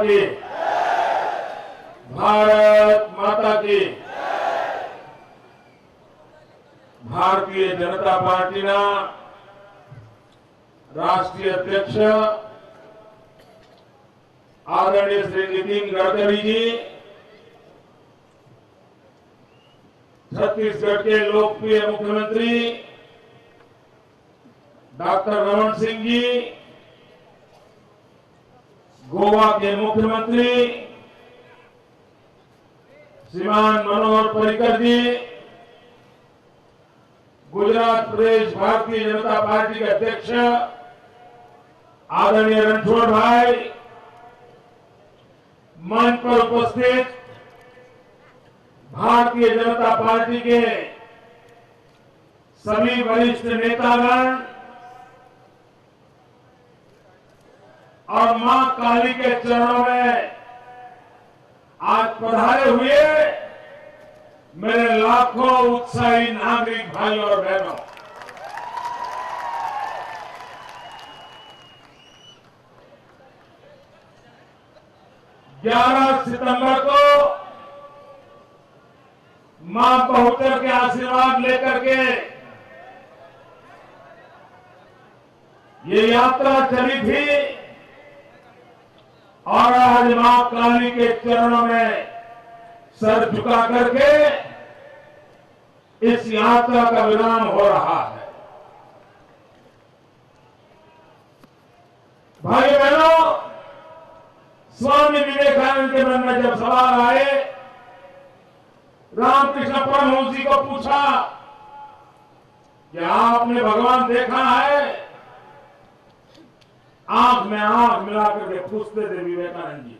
की, भारत माता की। भारतीय जनता पार्टीना राष्ट्रीय अध्यक्ष आदरणीय श्री नितिन गडकरी जी, छत्तीसगढ़ के लोकप्रिय मुख्यमंत्री डॉक्टर रमन सिंह जी, गोवा के मुख्यमंत्री श्रीमान मनोहर पर्रिकर जी, गुजरात प्रदेश भारतीय जनता पार्टी के अध्यक्ष आदरणीय रणछोड़ भाई, मंच पर उपस्थित भारतीय जनता पार्टी के सभी वरिष्ठ नेतागण और मां काली के चरणों में आज पधारे हुए मेरे लाखों उत्साही नागरिक भाइयों और बहनों, 11 सितंबर को मां बहुचर के आशीर्वाद लेकर के ये यात्रा चली थी और आज मां काली के चरणों में सर झुका करके इस यात्रा का विराम हो रहा है। भाई बहनों, स्वामी विवेकानंद के मन में जब सवाल आए, रामकृष्ण परमहंस जी को पूछा कि आपने भगवान देखा है? आंख में आंख मिलाकर के पूछते थे विवेकानंद जी।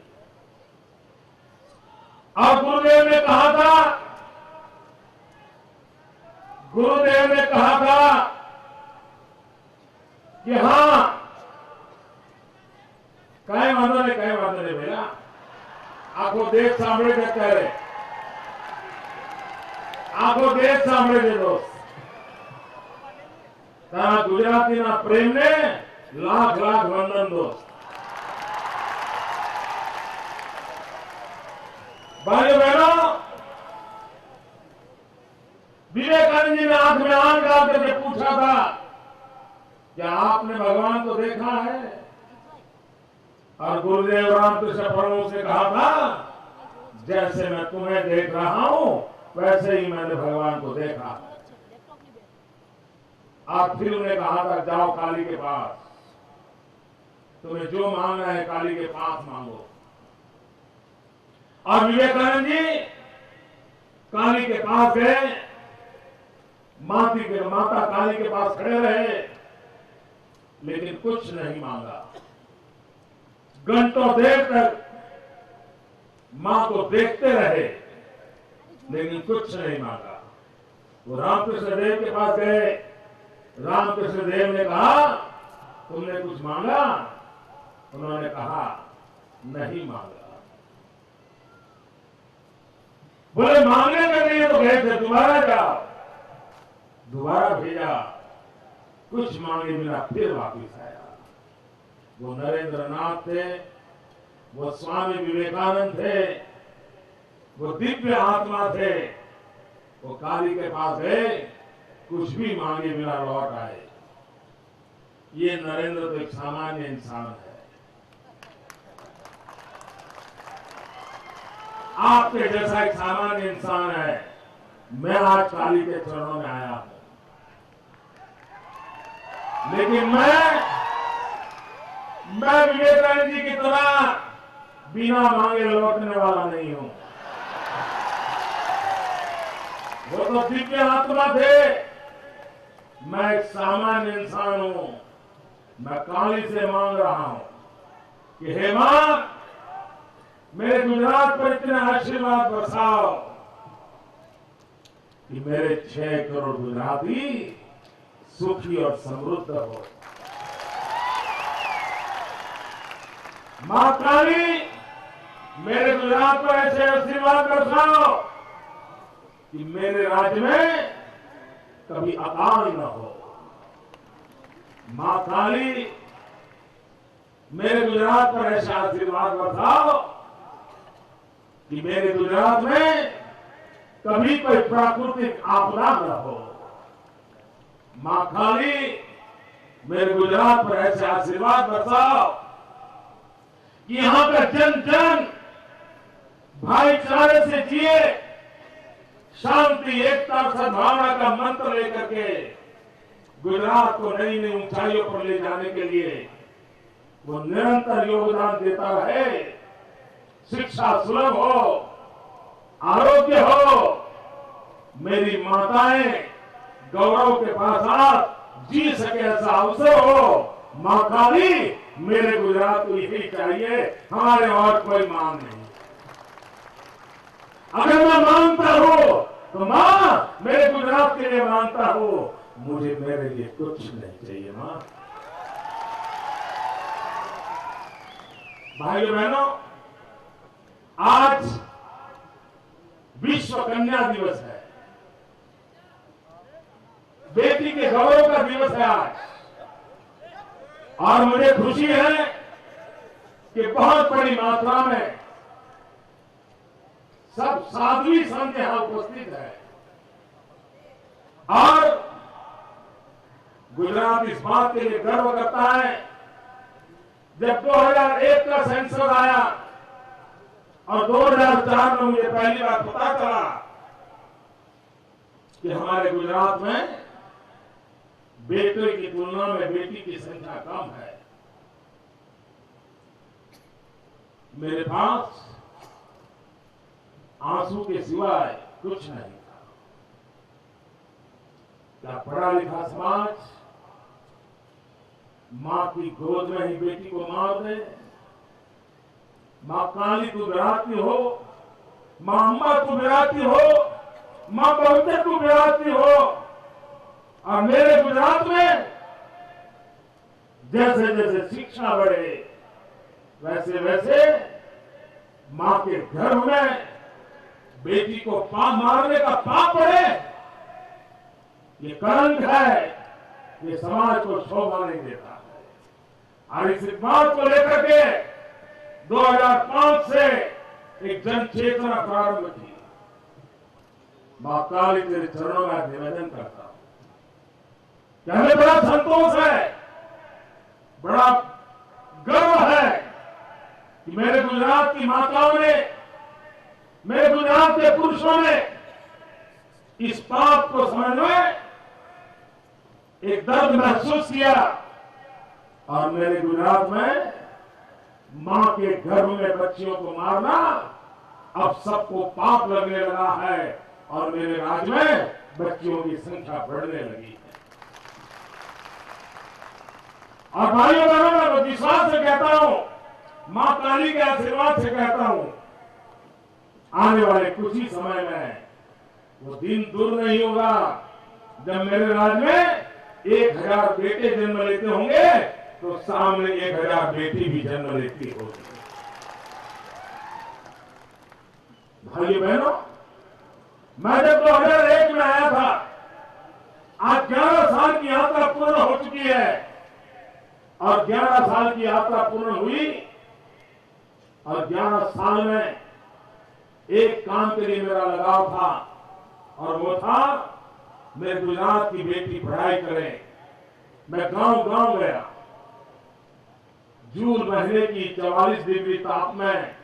और गुरुदेव ने कहा था कि हां, कई वादों ने भैया आंखों देख सांभळे के कह रहे, आंखों देख सांभळे के दोस्त गुजराती ना प्रेम ने लाख लाख वंदन दोस्त। भाइयों बहनों, विवेकानंद जी ने आंख में आंख डाल करके पूछा था, क्या आपने भगवान को देखा है? और गुरुदेव रामकृष्ण परमहंस ने कहा था, जैसे मैं तुम्हें देख रहा हूं वैसे ही मैंने भगवान को देखा। आप फिर उन्हें कहा था, जाओ काली के पास, तुम्हें जो मांगना है काली के पास मांगो। और विवेकानंद जी काली के पास गए, माता काली के पास खड़े रहे, लेकिन कुछ नहीं मांगा। घंटों देर तक मां को देखते रहे, लेकिन कुछ नहीं मांगा। वो रामकृष्ण देव के पास गए, रामकृष्ण देव ने कहा, तुमने कुछ मांगा? उन्होंने कहा, नहीं मांगा। बोले मांगने के लिए तो गए थे, दोबारा जाओ। दोबारा भेजा, कुछ मांगे बिना फिर वापिस आया। वो नरेंद्र नाथ थे, वो स्वामी विवेकानंद थे, वो दिव्य आत्मा थे। वो काली के पास गए, कुछ भी मांगे बिना लौट आए। ये नरेंद्र तो एक सामान्य इंसान है। आपके जैसा एक सामान्य इंसान है। मैं आज काली के चरणों में आया हूं, लेकिन मैं विवेकानंद जी की तरह बिना मांगे लौटने वाला नहीं हूं। वो तो दिव्य आत्मा थे, मैं एक सामान्य इंसान हूं। मैं काली से मांग रहा हूं कि हे मां, मेरे गुजरात पर इतने आशीर्वाद बरसाओ कि मेरे 6 करोड़ गुजराती सुखी और समृद्ध हो। मां काली, मेरे गुजरात पर ऐसे आशीर्वाद बरसाओ कि मेरे राज्य में कभी अकाल न हो। मां काली, मेरे गुजरात पर ऐसा आशीर्वाद बरसाओ कि मेरे गुजरात में कभी कोई प्राकृतिक आपदा न हो। मां काली मेरे गुजरात पर ऐसे आशीर्वाद बरसाओ कि यहां का जन जन भाईचारे से जिए, शांति एकता सद्भावना का मंत्र लेकर के गुजरात को नई नई ऊंचाइयों पर ले जाने के लिए वो निरंतर योगदान देता रहे। शिक्षा सुलभ हो, आरोग्य हो, मेरी माताएं गौरव के साथ जी सके ऐसा अवसर हो। मां काली मेरे गुजरात को यही चाहिए, हमारे और कोई मांग नहीं। अगर मैं मांगता हूं तो मां मेरे गुजरात के लिए मांगता हूं, मुझे मेरे लिए कुछ नहीं चाहिए। मां, भाइयों बहनों, आज विश्व कन्या दिवस है, बेटी के गौरव का दिवस है आज। और मुझे खुशी है कि बहुत बड़ी मात्रा में सब साध्वी संत यहां उपस्थित है और गुजरात इस बात के लिए गर्व करता है, जब 2001 का सेंसस आया और 2004 में मुझे पहली बार पता चला कि हमारे गुजरात में बेटे की तुलना में बेटी की संख्या कम है। मेरे पास आंसू के सिवाय कुछ नहीं था। क्या पढ़ा लिखा समाज मां की गोद में ही बेटी को मार दे? मां काली तू विराती हो, मां अम्मा तू विराती हो, मां बहुते तू विराती हो। और मेरे गुजरात में जैसे जैसे शिक्षा बढ़े वैसे वैसे मां के घर में बेटी को मारने का पाप बढ़े। ये कलंक है, ये समाज को शोभा नहीं देता है। और इस बात को लेकर के 2005 से एक जन चेतना प्रारंभ की। मां काली तेरे चरणों में निवेदन करता हूं कि हमें बड़ा संतोष है, बड़ा गर्व है कि मेरे गुजरात की माताओं ने, मेरे गुजरात के पुरुषों ने इस पाप को समझ में एक दर्द महसूस किया और मेरे गुजरात में मां के घर में बच्चियों को मारना अब सबको पाप लगने लगा है और मेरे राज्य में बच्चियों की संख्या बढ़ने लगी है। और भाइयों बहनों, मैं विश्वास से कहता हूं, मां काली के आशीर्वाद से कहता हूं, आने वाले कुछ ही समय में वो दिन दूर नहीं होगा जब मेरे राज्य में 1000 बेटे जन्म लेते होंगे तो सामने 1000 बेटी भी जन्म लेती होगी। भाइयों बहनों, मैं जब 2001 में आया था, आज 11 साल की यात्रा पूर्ण हो चुकी है और 11 साल की यात्रा पूर्ण हुई और 11 साल में एक काम के लिए मेरा लगाव था और वो था मेरे गुजरात की बेटी पढ़ाई करे। मैं गांव गांव गया। जून महीने की 44 डिग्री ताप में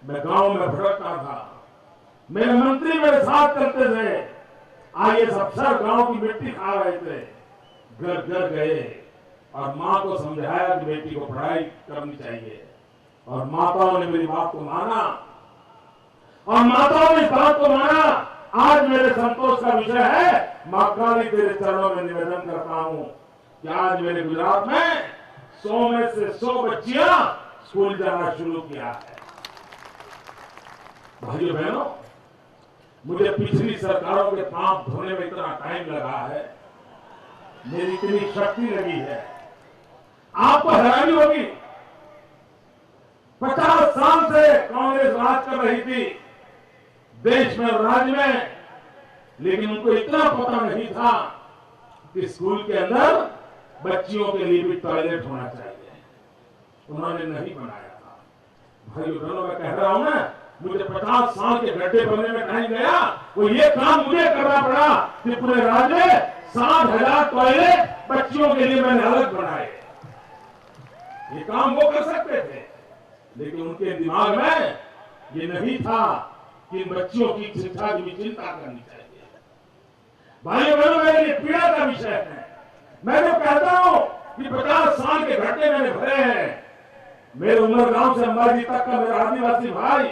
मैं गांव में भटकता था। मेरे मंत्री मेरे साथ करते थे। आईएएस अफसर गांव की मिट्टी खा रहे थे। घर घर गए और मां को समझाया कि बेटी को पढ़ाई करनी चाहिए और माताओं ने मेरी बात को माना और माताओं ने इस बात को माना। आज मेरे संतोष का विषय है, मां काली तेरे चरणों में निवेदन करता हूं कि आज मेरे गुजरात में 100 में से 100 बच्चियां स्कूल जाना शुरू किया है। भाइयों बहनों, मुझे पिछली सरकारों के पाप धोने में इतना टाइम लगा है, मेरी इतनी शक्ति लगी है, आपको हैरानी होगी। 50 साल से कांग्रेस राज कर रही थी देश में और राज्य में, लेकिन उनको इतना पता नहीं था कि स्कूल के अंदर बच्चियों के लिए भी टॉयलेट होना चाहिए। उन्होंने नहीं बनाया था। भाइयों बहनों, मैं कह रहा हूं ना, मुझे 50 साल के गड्ढे बनने में नहीं गया, वो ये काम मुझे करना पड़ा कि पूरे राज्य में 60,000 टॉयलेट बच्चियों के लिए मैंने अलग बनाए। ये काम वो कर सकते थे, लेकिन उनके दिमाग में ये नहीं था कि इन बच्चियों की शिक्षा की भी चिंता करनी चाहिए। भाइयों बहनों, मेरे लिए पीड़ा का विषय है। मैं जो कहता हूं कि 50 साल के घंटे मैंने भरे हैं। मेरे उमरगांव से अंबाजी तक का मेरा आदिवासी भाई,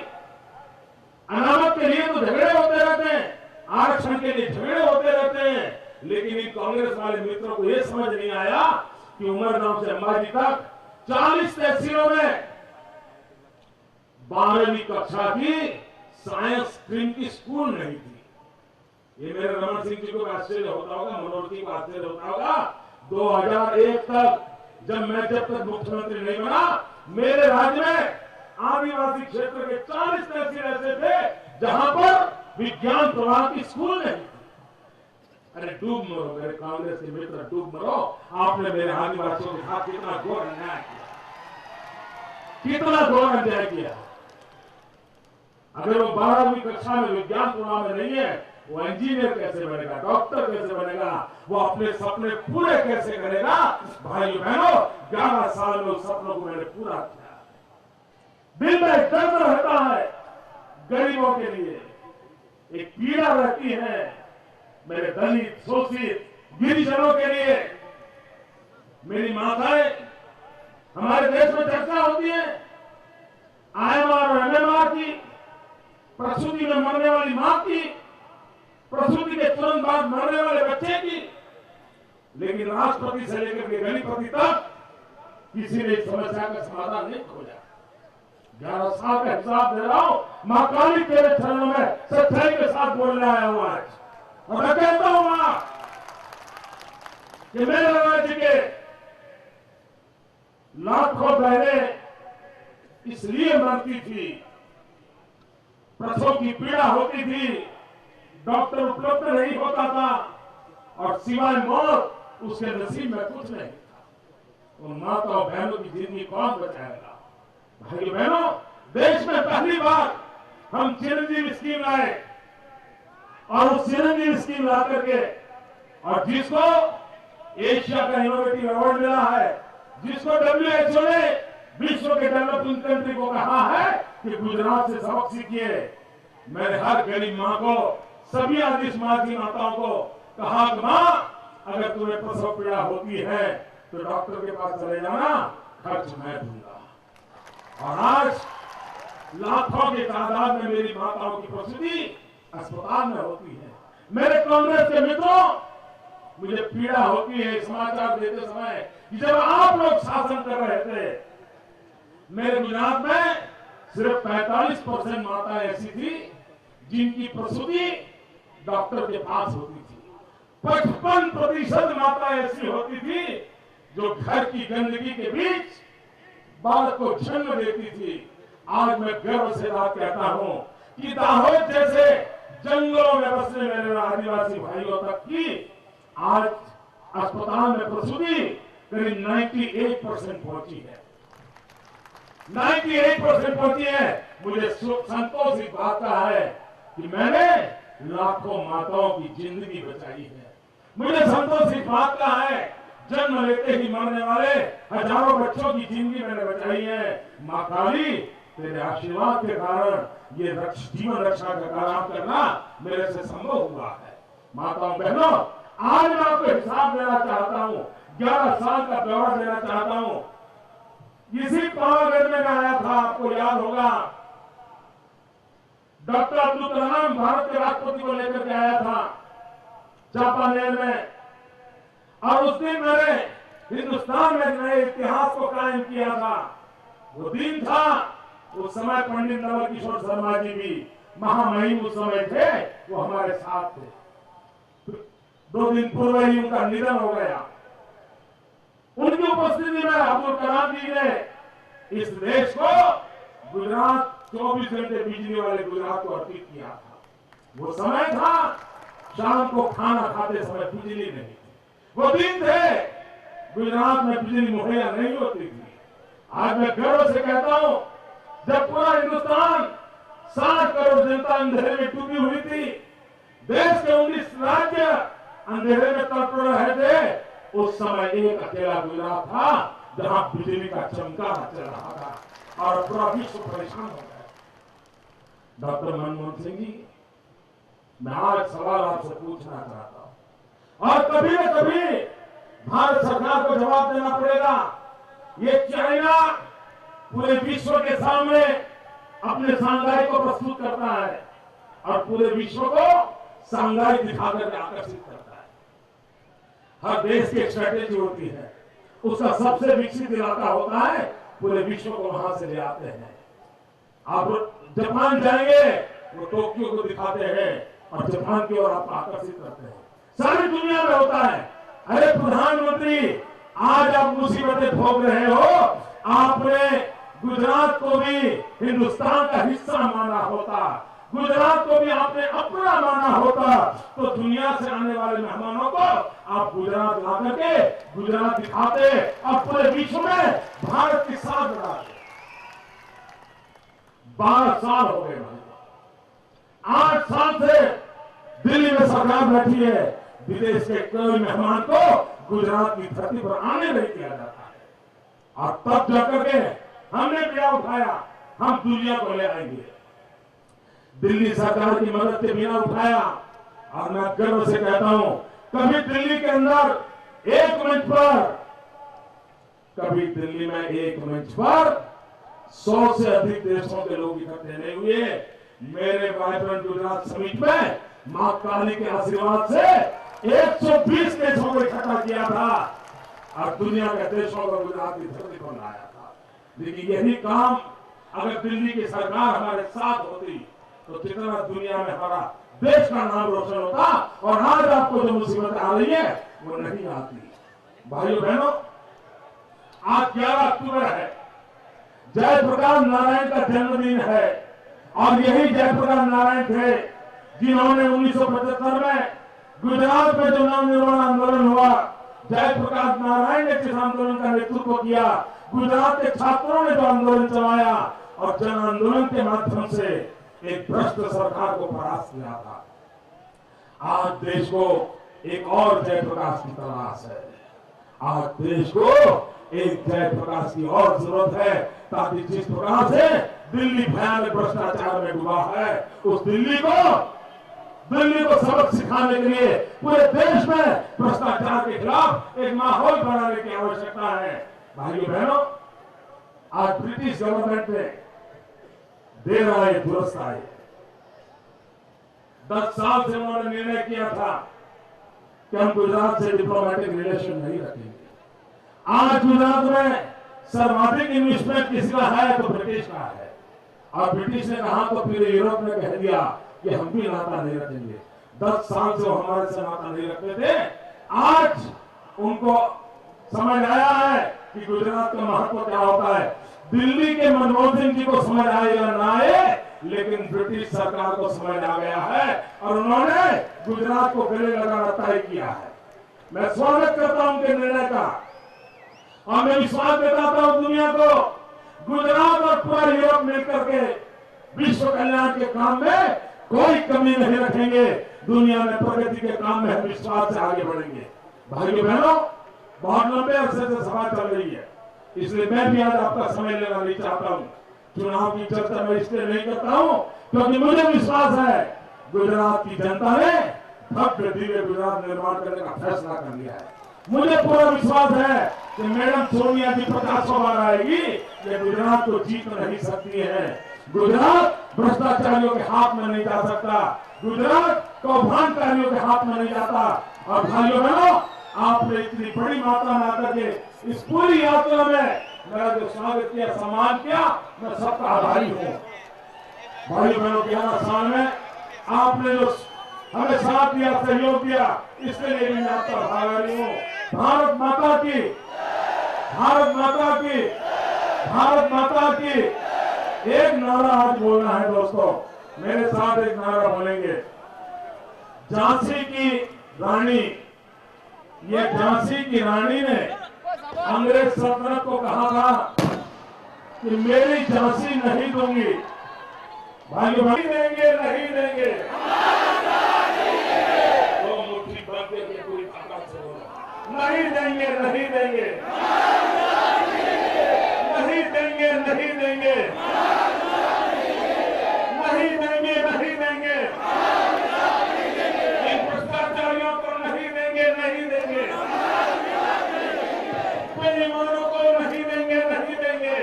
अनामत के लिए तो झगड़े होते रहते हैं, आरक्षण के लिए झगड़े होते रहते हैं, लेकिन इन कांग्रेस वाले मित्रों को यह समझ नहीं आया कि उमरगांव से अंबाजी तक 40 तहसीलों में 12वीं कक्षा की साइंस स्ट्रीम की स्कूल नहीं थी। ये मेरे रमन सिंह जी को आश्चर्य होता होगा, मनोहर जी को आश्चर्य होता होगा। 2001 तक जब तक मुख्यमंत्री नहीं बना, मेरे राज्य में आदिवासी क्षेत्र के 40 तहसील ऐसे थे जहां पर विज्ञान प्रवाह की स्कूल नहीं थी। अरे डूब मरो मेरे कांग्रेस के मित्र, डूब मरो। आपने मेरे आदिवासियों के साथ कितना घोर अन्याय किया, कितना घोर अन्याय किया। अगर वो 12वीं कक्षा में विज्ञान प्रवाह में नहीं है, वो इंजीनियर कैसे बनेगा, डॉक्टर कैसे बनेगा, वो अपने सपने पूरे कैसे करेगा? भाइयों बहनों, 11 साल में उस सपनों को मैंने पूरा किया। दिल में दर्द रहता है गरीबों के लिए, एक पीड़ा रहती है मेरे दलित, शोषित, गिरिजनों के लिए। मेरी माताएं, हमारे देश में चर्चा होती है आईएमआर और एमएमआर की, प्रसूति में मरने वाली मां की, प्रसूति के तुरंत बाद मरने वाले बच्चे की, लेकिन राष्ट्रपति से लेकर के गणितपति तक किसी ने इस समस्या का समाधान नहीं खोजा। 11 साल का हिसाब दे रहा हूं, मां काली तेरे चरणों में सच्चाई के साथ बोलने आया हुआ है। और मैं कहता हूं मां कि मेरे राज्य के लाखों बहनें इसलिए मरती थी, प्रसव की पीड़ा होती थी, डॉक्टर उपलब्ध नहीं होता था, और सिवाय मौत उसके नसीब में कुछ नहीं था। उन माता और बहनों की जिंदगी कौन बचाएगा? भाइयों बहनों, देश में पहली बार हम चिरंजीवी स्कीम लाए, और उस चिरंजीवी स्कीम ला करके, और जिसको एशिया का इनोवेटिव अवार्ड मिला है, जिसको WHO ने विश्व के डेवलपिंग कंट्री को कहा है कि गुजरात से सबक सीखिए। मैंने हर गरीब मां को, सभी आदिवासी माताओं को कहा कि मां, अगर तुम्हें प्रसव पीड़ा होती है तो डॉक्टर के पास चले जाना, खर्च मैं दूंगा। और आज लाखों की तादाद में मेरी माताओं की प्रसूति अस्पताल में होती है। मेरे कांग्रेस के मित्रों, मुझे पीड़ा होती है समाचार देते समय कि जब आप लोग शासन कर रहे थे, मेरे गुजरात में सिर्फ 45% माताएं ऐसी थी जिनकी प्रसूति डॉक्टर के पास होती थी। 55% माताएं ऐसी होती थी जो घर की गंदगी के बीच बालक को जन्म देती थी। आज मैं गर्व से बात कहता हूं कि दाहोद जैसे जंगलों में बसने मेरे आदिवासी भाइयों तक की आज अस्पताल में प्रसूति करीब 98% पहुंची है। 98% पहुंची है। मुझे संतोष इस बात का है कि मैंने लाखों माताओं की जिंदगी बचाई है। मुझे संतोष इस बात का है, जन्म लेते ही मरने वाले हजारों बच्चों की जिंदगी मैंने बचाई है। मां काली, तेरे आशीर्वाद के कारण ये जीवन रक्षा का काम करना मेरे से संभव हुआ है। माताओं बहनों, आज मैं आपको हिसाब देना चाहता हूं, 11 साल का ब्यौरा देना चाहता हूं। इसी पावागढ़ में मैं आया था, आपको याद होगा, डॉक्टर अब्दुल कलाम भारत के राष्ट्रपति को लेकर के आया था चांपानेर में, और उस दिन मैंने हिंदुस्तान में नए इतिहास को कायम किया था। वो दिन था, उस समय पंडित नवल किशोर शर्मा जी भी महामहिम उस समय थे, वो हमारे साथ थे। 2 दिन पूर्व ही उनका निधन हो गया। उनकी उपस्थिति में अब्दुल कलाम जी ने इस देश को गुजरात 24 घंटे बिजली वाले गुजरात को अर्पित किया था। वो समय था, शाम को खाना खाते समय बिजली नहीं थी। वो दिन थे, गुजरात में बिजली मुहैया नहीं होती थी। आज मैं गर्व से कहता हूं, जब पूरा हिंदुस्तान 60 करोड़ जनता अंधेरे में डूबी हुई थी, देश के 19 राज्य अंधेरे में तड़प रहे थे, उस समय एक अकेला गुजरात था जहां बिजली का चमकारा चल रहा था और पूरा विश्व परेशान हो गया। डॉक्टर मनमोहन सिंह जी, मैं आज सवाल आपसे पूछना चाहता हूं और कभी न कभी भारत सरकार को जवाब देना पड़ेगा। ये चाइना पूरे विश्व के सामने अपने शांघाई को प्रस्तुत करता है और पूरे विश्व को शांघाई दिखाकर आकर्षित करता है। हर देश की एक स्ट्रेटेजी होती है, उसका सबसे विकसित इलाका होता है, पूरे विश्व को वहां से ले आते हैं। आप जापान जाएंगे, वो टोक्यो को दिखाते हैं और जापान की ओर आपको आकर्षित करते हैं। सारी दुनिया में होता है। अरे प्रधानमंत्री, आज आप मुसीबतें भोग रहे हो, आपने गुजरात को भी हिंदुस्तान का हिस्सा माना होता, गुजरात को भी आपने अपना माना होता, तो दुनिया से आने वाले मेहमानों को आप गुजरात ला करके गुजरात दिखाते और पूरे विश्व में भारत की साथ बढ़ाते। 12 साल हो गए, 8 साल से दिल्ली में सरकार बैठी है, विदेश के कोई मेहमान को गुजरात की धरती पर आने नहीं दिया जाता है। और तब जाकर के हमने क्या उठाया, हम दुनिया को ले आएंगे। दिल्ली सरकार की मदद से बिना उठाया, और मैं गर्व से कहता हूं, कभी दिल्ली के अंदर एक मंच पर, कभी दिल्ली में एक मंच पर 100 से अधिक देशों के लोग इकट्ठे नहीं हुए। मेरे वाइब्रेंट गुजरात समिट में मां काली के आशीर्वाद से 120 देशों को इकट्ठा किया था और दुनिया के देशों को गुजरात की धरती पर लाया था। लेकिन यही काम अगर दिल्ली की सरकार हमारे साथ होती तो कितना दुनिया में हमारा देश का नाम रोशन होता, और आज आपको जो मुसीबत आ रही है वो नहीं आती। भाइयों बहनों, आज 11 अक्टूबर है, जयप्रकाश नारायण का जन्मदिन है और यही जयप्रकाश नारायण थे जिन्होंने 1975 में गुजरात में जो नवनिर्माण आंदोलन हुआ, जयप्रकाश नारायण ने जिस आंदोलन का नेतृत्व किया, गुजरात के छात्रों ने जो आंदोलन चलाया और जन आंदोलन के माध्यम से एक भ्रष्ट सरकार को परास्त किया था। आज देश को एक और जयप्रकाश की तलाश है। आज देश को एक जयप्रकाश की और जरूरत है, ताकि जिस प्रकार से दिल्ली भयानक भ्रष्टाचार में डूबा है, उस दिल्ली को सबक सिखाने के लिए पूरे देश में भ्रष्टाचार के खिलाफ एक माहौल बनाने की आवश्यकता है। भाइयों बहनों, आज ब्रिटिश गवर्नमेंट ने देर आए दुरुस्त आए, 10 साल से उन्होंने निर्णय किया था कि हम गुजरात से डिप्लोमेटिक रिलेशन नहीं रखेंगे। आज गुजरात में सर्वाधिक इन्वेस्टमेंट किसका है तो ब्रिटिश का है, और ब्रिटिश ने कहा तो फिर यूरोप ने कह दिया कि हम भी नाता नहीं रखेंगे। 10 साल से वो हमारे से नाता नहीं रखते थे, आज उनको समझ आया है कि गुजरात का महत्व क्या होता है। दिल्ली के मनमोहन सिंह जी को समझ आए या ना आए, लेकिन ब्रिटिश सरकार को समझ आ गया है और उन्होंने गुजरात को गले लगाना तय किया है। मैं स्वागत करता हूं उनके निर्णय का और मैं विश्वास दिलाता हूं दुनिया को, गुजरात और पूरा यूरोप मिलकर के विश्व कल्याण के काम में कोई कमी नहीं रखेंगे। दुनिया में प्रगति के काम में हम विश्वास से आगे बढ़ेंगे। भाइयों बहनों, बहुत लंबे अरसे से सभा चल रही है, इसलिए मैं भी आज आपका समय लेना नहीं चाहता हूं। चुनाव की चर्चा मैं इसलिए नहीं करता हूं क्योंकि मुझे विश्वास है गुजरात की जनता ने भव्य दिव्य गुजरात निर्माण करने का फैसला कर लिया है। मुझे पूरा विश्वास है कि मैडम सोनिया जी 50 बार आएगी, ये गुजरात को जीत नहीं सकती है। गुजरात भ्रष्टाचारियों के हाथ में नहीं जा सकता, गुजरात कौभांडकारियों के हाथ में नहीं जाता। और भाइयों बहनों, आपने इतनी बड़ी मात्रा में आकर के इस पूरी यात्रा में मेरा जो स्वागत किया, सम्मान किया, मैं सबका आभारी हूँ। भाइयों बहनों, 11 साल में आपने जो हमें साथ दिया, सहयोग दिया, इसके लिए मैं आपका आभारी हूँ। भारत माता की, भारत माता की, भारत माता की। एक नारा आज बोलना है दोस्तों, मेरे साथ एक नारा बोलेंगे। झांसी की रानी, ये झांसी की रानी ने अंग्रेज सल्तनत को कहा था कि मेरी झांसी नहीं दूंगी। भाइयों भाई देंगे, नहीं देंगे। दो मुट्ठी बंद करके पूरी ताकत से बोलो, नहीं देंगे, नहीं देंगे, नहीं देंगे, नहीं देंगे, नहीं देंगे, नहीं देंगे, इन भ्रष्टाचारियों को नहीं देंगे, नहीं देंगे, बेईमानों को नहीं देंगे, नहीं देंगे,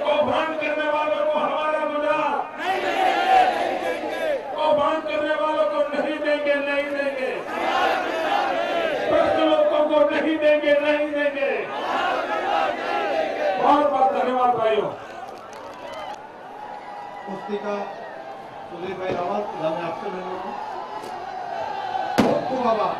कौभांड करने वालों को हमारा गुजरात, कौभांड करने वालों को नहीं देंगे, नहीं देंगे, भ्रष्ट लोगों को नहीं देंगे, नहीं देंगे। बहुत बहुत धन्यवाद भाइयों। पुस्तिका सुधीर भाई रावत, आपसे मिलूंगा। खूब खूब आभार।